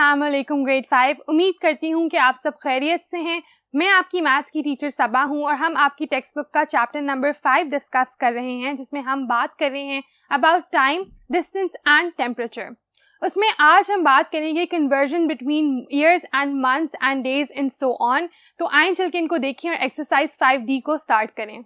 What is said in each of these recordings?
अस्सलाम वालेकुम ग्रेड 5। उम्मीद करती हूँ कि आप सब खैरियत से हैं। मैं आपकी मैथ्स की टीचर सबा हूँ और हम आपकी टेक्स्ट बुक का चैप्टर नंबर 5 डिस्कस कर रहे हैं, जिसमें हम बात कर रहे हैं about time, distance and temperature. उसमें आज हम बात करेंगे conversion between years and months and days and so on. तो आइए चल के इनको देखें और एक्सरसाइज 5D को स्टार्ट करें।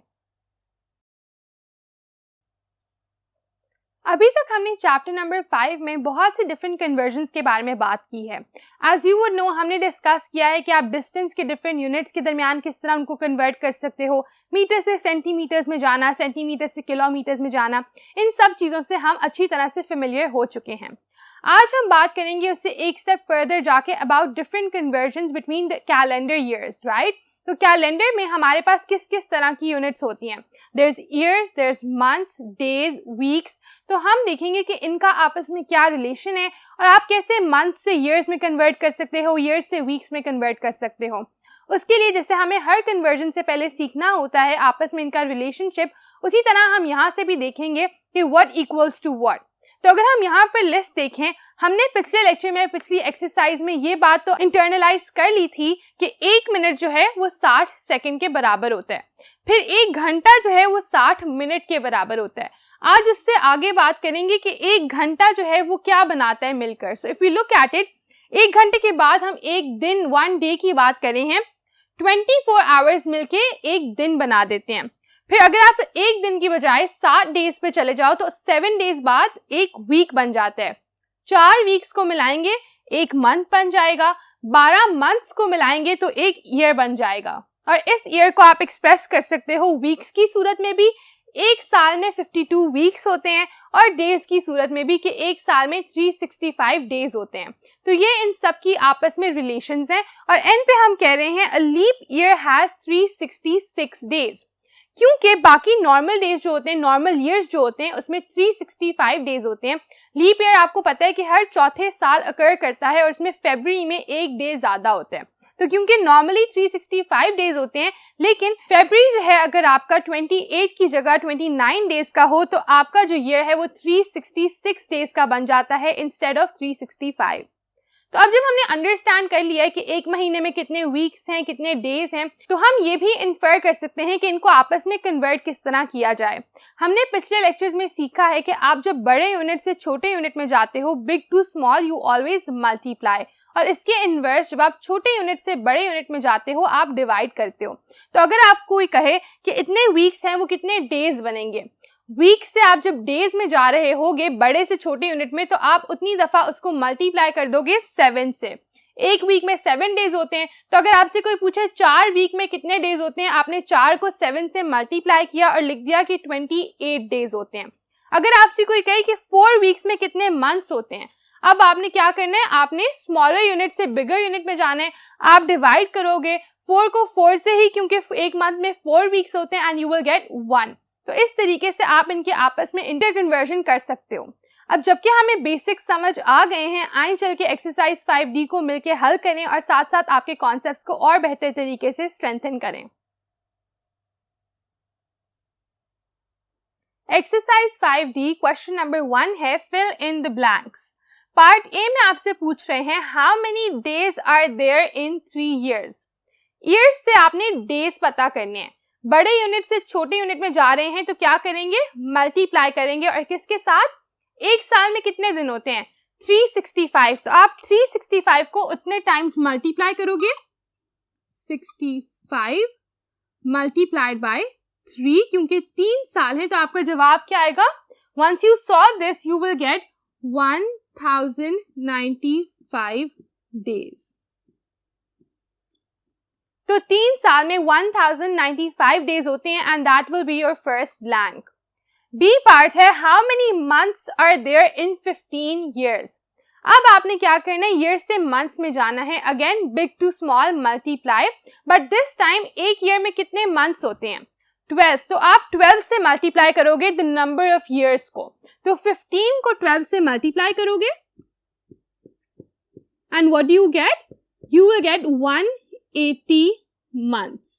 अभी तक हमने चैप्टर नंबर 5 में बहुत से डिफरेंट कन्वर्जन्स के बारे में बात की है। एज यू वुड नो, हमने डिस्कस किया है कि आप डिस्टेंस के डिफरेंट यूनिट्स के दरमियान किस तरह उनको कन्वर्ट कर सकते हो। मीटर से सेंटीमीटर्स में जाना, सेंटीमीटर से किलोमीटर्स में जाना, इन सब चीज़ों से हम अच्छी तरह से फेमिलियर हो चुके हैं। आज हम बात करेंगे उससे एक स्टेप फर्दर जाके about different convergence between the calendar years, right. तो कैलेंडर में हमारे पास किस किस तरह की यूनिट्स होती हैं। There is years, there is months, days, weeks. तो हम देखेंगे कि इनका आपस में क्या रिलेशन है और आप कैसे मंथ से ईयर्स में कन्वर्ट कर सकते हो, ईयर्स से वीक्स में कन्वर्ट कर सकते हो। उसके लिए जैसे हमें हर कन्वर्जन से पहले सीखना होता है आपस में इनका रिलेशनशिप, उसी तरह हम यहाँ से भी देखेंगे कि व्हाट इक्वल्स टू व्हाट। तो अगर हम यहाँ पर लिस्ट देखें, हमने पिछले लेक्चर में, पिछली एक्सरसाइज में ये बात तो इंटरनलाइज कर ली थी कि 1 मिनट जो है वो 60 सेकंड के बराबर होता है, फिर 1 घंटा जो है वो 60 मिनट के बराबर होता है। आज उससे आगे बात करेंगे कि 1 घंटा जो है वो क्या बनाता है मिलकर। So if we look at it, 1 घंटे के बाद हम एक दिन, 1 डे की बात करें हैं, 24 आवर्स मिलके एक दिन बना देते हैं। फिर अगर आप एक दिन की बजाय 7 डेज पे चले जाओ तो 7 डेज बाद एक वीक बन जाता है। 4 वीक्स को मिलाएंगे एक मंथ बन जाएगा, 12 मंथ्स को मिलाएंगे तो एक ईयर बन जाएगा। और इस ईयर को आप एक्सप्रेस कर सकते हो वीक्स की सूरत में भी, एक साल में 52 वीक्स होते हैं, और डेज की सूरत में भी कि एक साल में 365 डेज होते हैं। तो ये इन सब की आपस में रिलेशंस हैं। और एंड पे हम कह रहे हैं a leap year has 366 days, क्योंकि बाकी नॉर्मल डेज जो होते हैं, नॉर्मल ईयर्स जो होते हैं, उसमें 365 डेज होते हैं। लीप ईयर आपको पता है कि हर चौथे साल अकर करता है और उसमें फरवरी में 1 डे ज्यादा होता है। तो क्योंकि नॉर्मली 365 डेज होते हैं, लेकिन फरवरी जो है अगर आपका 28 की जगह 29 डेज का हो तो आपका जो ईयर है वो 366 डेज का बन जाता है इंस्टेड ऑफ 365। तो अब जब हमने अंडरस्टैंड कर लिया है कि एक महीने में कितने वीक्स हैं, कितने डेज हैं, तो हम ये भी इन्फर कर सकते हैं कि इनको आपस में कन्वर्ट किस तरह किया जाए। हमने पिछले लेक्चर्स में सीखा है कि आप जब बड़े यूनिट से छोटे यूनिट में जाते हो, big to small you always multiply, और इसके इन्वर्स जब आप छोटे यूनिट से बड़े यूनिट में जाते हो आप डिवाइड करते हो। तो अगर आप कोई कहे कि इतने वीक्स हैं वो कितने डेज बनेंगे, वीक से आप जब डेज में जा रहे होगे बड़े से छोटे यूनिट में, तो आप उतनी दफा उसको मल्टीप्लाई कर दोगे 7 से। एक वीक में 7 डेज होते हैं, तो अगर आपसे कोई पूछे 4 वीक में कितने डेज होते हैं, आपने 4 को 7 से मल्टीप्लाई किया और लिख दिया कि 28 डेज होते हैं। अगर आपसे कोई कहे कि 4 वीक्स में कितने मंथ्स होते हैं, अब आपने क्या करना है, आपने स्मॉलर यूनिट से बिगर यूनिट में जाना है। आप डिवाइड करोगे 4 को 4 से ही, क्योंकि एक मंथ में 4 वीक्स होते हैं, एंड यू विल गेट 1। तो इस तरीके से आप इनके आपस में इंटर कन्वर्जन कर सकते हो। अब जबकि हमें बेसिक समझ आ गए हैं, आइए चल के एक्सरसाइज 5D को मिलके हल करें और साथ साथ आपके कॉन्सेप्ट्स को और बेहतर तरीके से स्ट्रेंथन करें। एक्सरसाइज 5D क्वेश्चन नंबर 1 है fill in the blanks. Part A में आपसे पूछ रहे हैं how many days are there in 3 years. Years से आपने डेज पता करने हैं। बड़े यूनिट से छोटे यूनिट में जा रहे हैं तो क्या करेंगे, मल्टीप्लाई करेंगे, और किसके साथ, एक साल में कितने दिन होते हैं, 365। तो आप 365 को उतने टाइम्स मल्टीप्लाई करोगे, 65 मल्टीप्लाइड बाय 3, क्योंकि 3 साल है तो आपका जवाब क्या आएगा, once you solve this you will get 1095 days. तो 3 साल में 1095 डेज होते हैं, and that will be your first blank. B part है how many months are there in 15 years. अब आपने क्या करना है, ईयर से मंथ्स में जाना है। Again big to small multiply, but this time एक ईयर में कितने मंथ्स होते हैं, 12। तो आप 12 से मल्टीप्लाई करोगे द नंबर ऑफ ईयर्स को, तो 15 को 12 से मल्टीप्लाई करोगे, and what do you get, you will gate 180 months।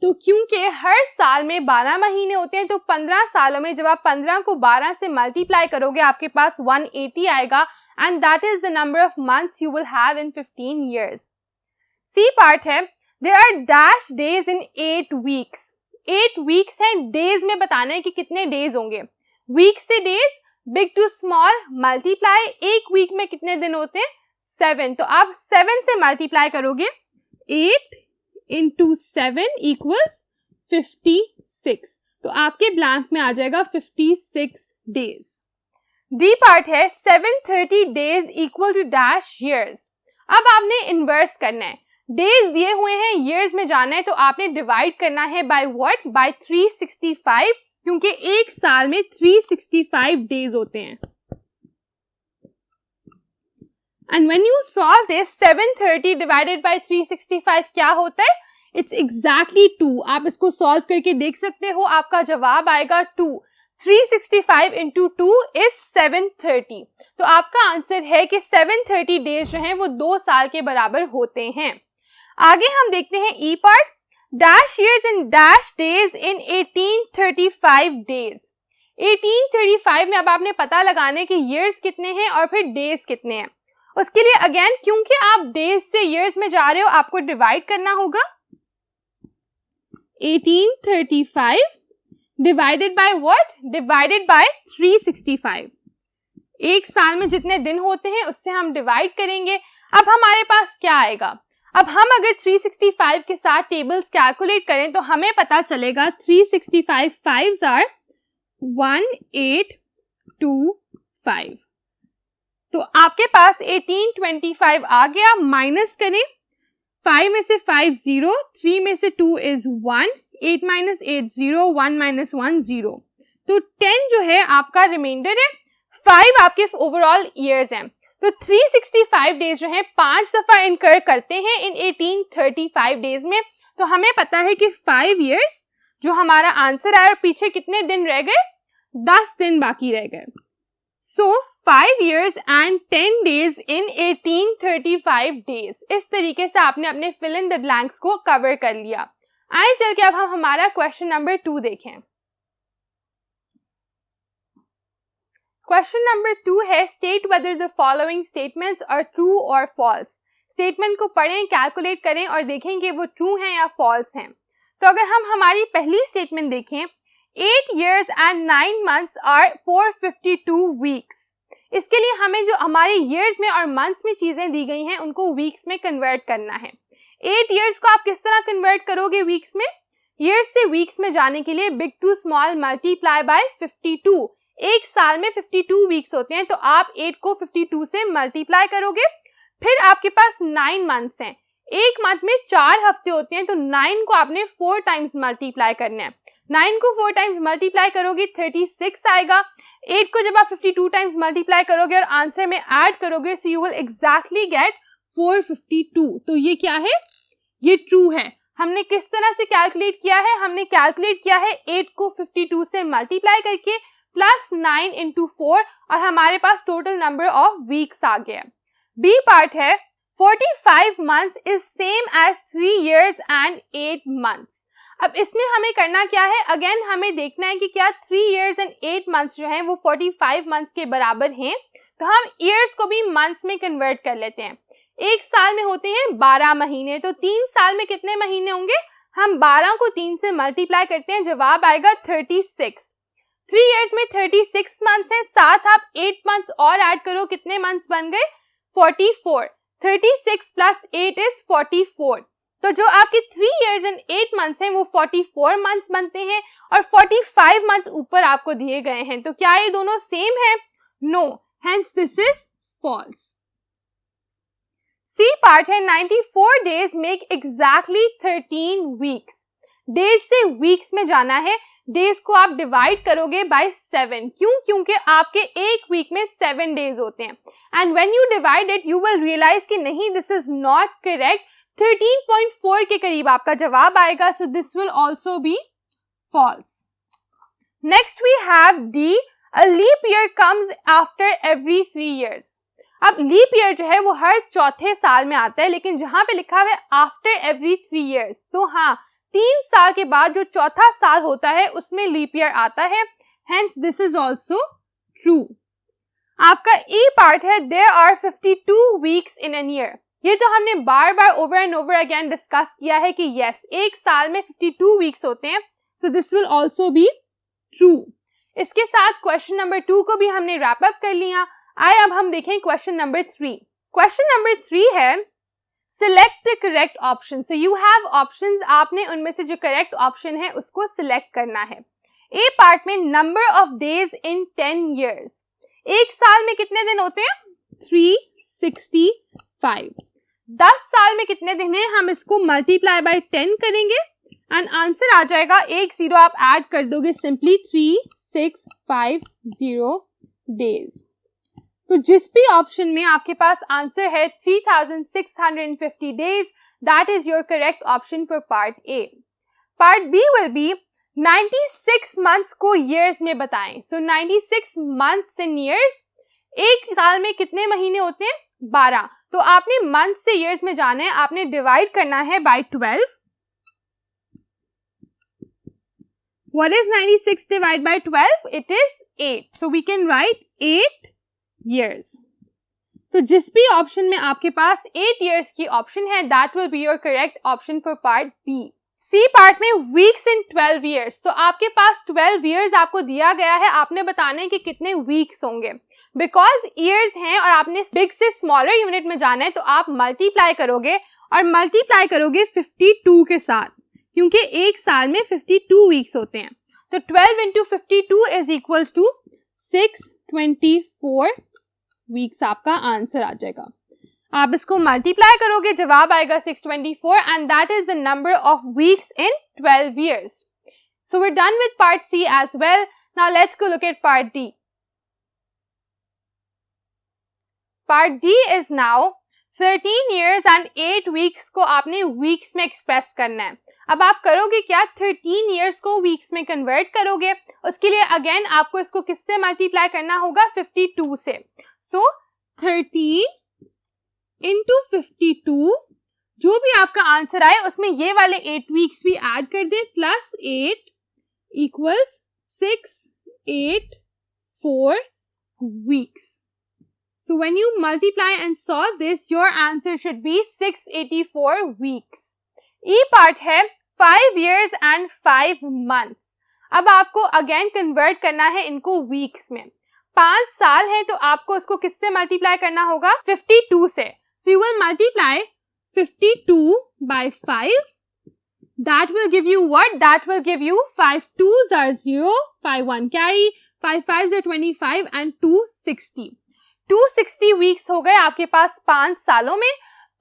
तो क्योंकि हर साल में 12 महीने होते हैं तो 15 सालों में जब आप 15 को 12 से मल्टीप्लाई करोगे आपके पास 180 आएगा and that is the number of months you will have in 15 years. C part है there are dash days in 8 weeks. 8 weeks हैं, days में बताना है कि कितने days होंगे. Week से days, big to small, multiply. एक week में कितने दिन होते हैं? 7. तो आप 7 से multiply करोगे. 8 into 7 equals 56. तो आपके blank में आ जाएगा 56 days. D part है 730 days equal to dash years. अब आपने इन्वर्स करना है. डेज दिए हुए हैं, years में जाना है तो आपने डिवाइड करना है बाय व्हाट? बाय 365, क्योंकि एक साल में 365 डेज होते हैं. And when you solve this 730 divided by 365 क्या होता है? It's exactly 2. आप इसको सॉल्व करके देख सकते हो, आपका जवाब आएगा 2. 365 into 2 is 730. तो आपका आंसर है कि 730 डेज जो हैं वो 2 साल के बराबर होते हैं. आगे हम देखते हैं E part. Dash years and dash days in 1835 days. 1835 में अब आपने पता लगाना है कि ईयर्स कितने हैं और फिर डेज कितने हैं. उसके लिए अगेन क्योंकि आप डेज से ईयर्स में जा रहे हो आपको डिवाइड करना होगा. 1835 divided by what? Divided by 365. एक साल में जितने दिन होते हैं उससे हम डिवाइड करेंगे. अब हमारे पास क्या आएगा? अब हम अगर 365 के साथ टेबल्स कैलकुलेट करें तो हमें पता चलेगा 365 5s आर 1825. तो आपके पास 1825 आ गया. माइनस करें, 5 में से 5 0, 3 में से 2 इज 1, 8 minus 8 0, 1 minus 1 0. तो 10 जो है आपका रिमाइंडर है. 5 आपके ओवरऑल ईयर्स हैं. तो 365 डेज जो है 5 दफा इनकर करते हैं इन 1835 डेज में. तो हमें पता है कि 5 ईयर्स जो हमारा आंसर आया, पीछे कितने दिन रह गए? 10 दिन बाकी रह गए. सो 5 years and 10 days in 1835 days. इस तरीके से आपने अपने fill in the blanks को कवर कर लिया. आइए चल के अब हम हमारा क्वेश्चन नंबर 2 देखें. क्वेश्चन नंबर 2 है state whether the following statements are true और फॉल्स. स्टेटमेंट को पढ़ें, कैलकुलेट करें और देखें कि वो ट्रू हैं या फॉल्स हैं. तो अगर हम हमारी पहली स्टेटमेंट देखें, 8 years and 9 months are 452 weeks. इसके लिए हमें जो हमारे years में और months में चीजें दी गई हैं उनको weeks में कन्वर्ट करना है. 8 years को आप किस तरह कन्वर्ट करोगे weeks में? years से weeks में जाने के लिए big to small multiply by 52. एक साल में 52 weeks होते हैं तो आप 8 को 52 से मल्टीप्लाई करोगे. फिर आपके पास 9 months हैं. एक मंथ में 4 हफ्ते होते हैं तो 9 को आपने 4 टाइम्स मल्टीप्लाई करना है. 9 को 4 टाइम्स मल्टीप्लाई करोगे 36 आएगा. 8 को जब आप 52 टाइम्स मल्टीप्लाई करोगे और आंसर में ऐड करोगे so you will exactly get 452. तो ये क्या है? ये ट्रू है. हमने किस तरह से कैलकुलेट किया है? हमने कैलकुलेट किया है 8 को 52 से मल्टीप्लाई करके प्लस 9 into 4 और हमारे पास टोटल नंबर ऑफ वीक्स आ गया. बी पार्ट है 45 months is same as 3 years and 8 months. अब इसमें हमें करना क्या है? अगेन हमें देखना है कि क्या 3 years and 8 months जो हैं वो 45 months के बराबर हैं. तो हम years को भी months में कन्वर्ट कर लेते हैं. एक साल में होते हैं 12 महीने, तो 3 साल में कितने महीने होंगे? हम 12 को 3 से मल्टीप्लाई करते हैं, जवाब आएगा 36. 3 years में 36 months हैं, साथ आप 8 months और ऐड करो, कितने months बन गए? 44. 36 plus 8 is 44. तो जो आपके 3 years and 8 months हैं वो 44 months बनते हैं और 45 months ऊपर आपको दिए गए हैं. तो क्या ये दोनों सेम है? No. Hence this is false. C part है 94 days make exactly 13 weeks. Days से वीक्स में जाना है. डेज को आप डिवाइड करोगे बाय 7. क्यों? क्योंकि आपके एक वीक में 7 डेज होते हैं. And when you divide it you will realize कि नहीं, दिस इज नॉट करेक्ट. 13.4 के करीब आपका जवाब आएगा. So this will also be false. Next we have D. A leap year comes after every 3 years. अब लीप ईयर जो है वो हर चौथे साल में आता है, लेकिन जहां पे लिखा हुआ है आफ्टर एवरी 3 years, तो हाँ 3 साल के बाद जो चौथा साल होता है उसमें लीप ईयर आता है, hence this is also true. आपका ए पार्ट है there are 52 weeks in an year. ये तो हमने बार बार over and over again discuss किया है कि यस, एक साल में 52 वीक्स होते हैं, सो this will also be true. इसके साथ क्वेश्चन नंबर 2 को भी हमने रैप अप कर लिया। आए अब हम देखें क्वेश्चन नंबर 3। क्वेश्चन नंबर 3 है select the correct option. So you have options, आपने उनमें से जो करेक्ट ऑप्शन है उसको सिलेक्ट करना है। ए पार्ट में number of days in 10 years, एक साल में कितने दिन होते हैं? 365। 10 साल में कितने दिन हैं? हम इसको मल्टीप्लाई बाय 10 करेंगे एंड आंसर आ जाएगा, एक जीरो आप ऐड कर दोगे, सिंपली 3650 डेज। तो जिस भी ऑप्शन में आपके पास आंसर है 3650 days, that is your correct option for part A. Part B will be 96 months को ईयर्स में बताएं। सो 96 मंथ्स इन ईयर्स, एक साल में कितने महीने होते हैं? 12। तो आपने मंथ से ईयर्स में जाना है, आपने डिवाइड करना है bye 12। What is 96 divided by 12? It is 8. So we can write 8 years. तो जिस भी ऑप्शन में आपके पास 8 years की ऑप्शन है, that will be your correct option for part B. C part में weeks in 12 years. तो आपके पास 12 years आपको दिया गया है, आपने बताना है कि कितने weeks होंगे। Because years हैं और आपने big से smaller unit में जाना है, तो आप multiply करोगे और multiply करोगे 52 के साथ, क्योंकि एक साल में 52 वीक्स होते हैं। तो 12 into 52 is equals to 624 weeks आपका आंसर आ जाएगा। आप इसको मल्टीप्लाई करोगे, जवाब आएगा 624 and that is the number of weeks in 12 years. So we're done with part C as well. Now let's go look at part D. Part D is now 13 years and 8 weeks को आपने weeks में express करना है। अब आप करोगे क्या? 13 years को weeks में कन्वर्ट करोगे। उसके लिए अगेन आपको इसको किससे मल्टीप्लाई करना होगा? 52 से। सो 13 into 52, जो भी आपका आंसर आए उसमें ये वाले 8 weeks भी ऐड कर दे, plus 8 equals 684 weeks. So when you multiply and solve this, your answer should be 684 weeks. E part है 5 years and 5 months. अब आपको अगेन कन्वर्ट करना है इनको वीक्स में। 5 साल है तो आपको उसको किससे मल्टीप्लाई करना होगा? 52 से। So you will multiply 52 by 5. That will give you what? That will give you 5 2s are 0, 5 1 carry, 5 5s are 25 and 260. 260 weeks हो गए आपके पास 5 सालों में।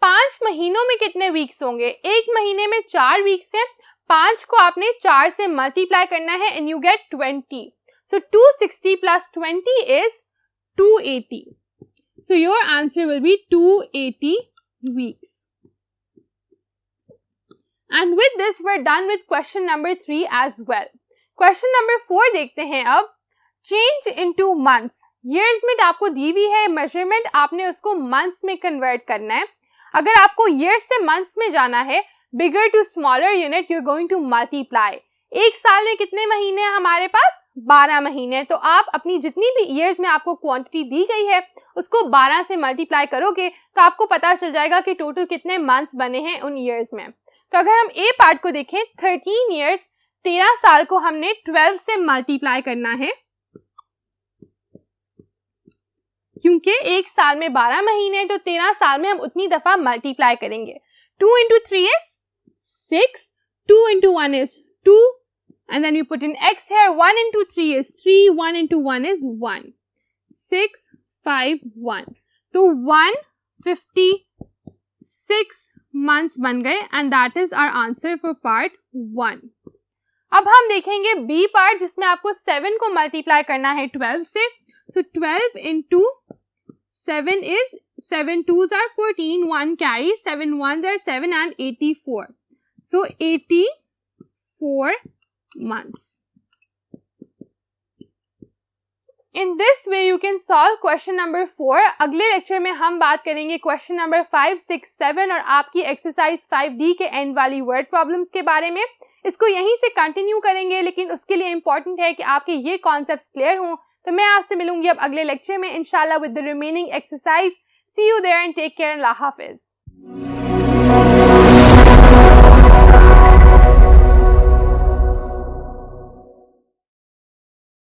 5 महीनों में कितने वीक्स होंगे? एक महीने में 4 वीक्स हैं। 5 को आपने 4 से मल्टीप्लाई करना है and you get 20. So 260 plus 20 is 280. So your answer will be 280 weeks. And with this we're done with question number 3 as well. Question number 4 देखते हैं अब। Change into months. ईयर्स में आपको दी हुई है मेजरमेंट, आपने उसको मंथ्स में कन्वर्ट करना है। अगर आपको ईयर्स से मंथ्स में जाना है, bigger to smaller unit, you are going to multiply. एक साल में कितने महीने हैं हमारे पास? 12 महीने। तो आप अपनी जितनी भी ईयर्स में आपको क्वांटिटी दी गई है उसको 12 से मल्टीप्लाई करोगे तो आपको पता चल जाएगा कि टोटल कितने मंथ्स बने हैं उन ईयर्स में। तो अगर हम ए पार्ट को देखें, 13 ईयर्स, 13 साल को हमने 12 से मल्टीप्लाई करना है, क्योंकि एक साल में 12 महीने, तो 13 साल में हम उतनी दफा मल्टीप्लाई करेंगे। 2 into 3 is 6, 2 into 1 is 2, and then you put in x here, 1 into 3 is 3, 1 into 1 is 1, 6, 5, 1. तो 156 months बन गए and that is our answer for part 1. अब हम देखेंगे बी पार्ट, जिसमें आपको 7 को मल्टीप्लाई करना है 12 से। So 12 into 7 is 7 2s are 14, 1 carry, 7 1s are 7 and 84. So 84 months. In this way you can solve question number 4. अगले लेक्चर में हम बात करेंगे क्वेश्चन नंबर 5, 6, 7 और आपकी एक्सरसाइज 5D के एंड वाली वर्ड प्रॉब्लम्स के बारे में। इसको यहीं से कंटिन्यू करेंगे, लेकिन उसके लिए इंपॉर्टेंट है कि आपके ये कॉन्सेप्ट्स क्लियर हों। तो मैं आपसे मिलूंगी अब अगले लेक्चर में इंशाल्लाह with the remaining exercise. See you there and take care, अल्लाह हाफिज।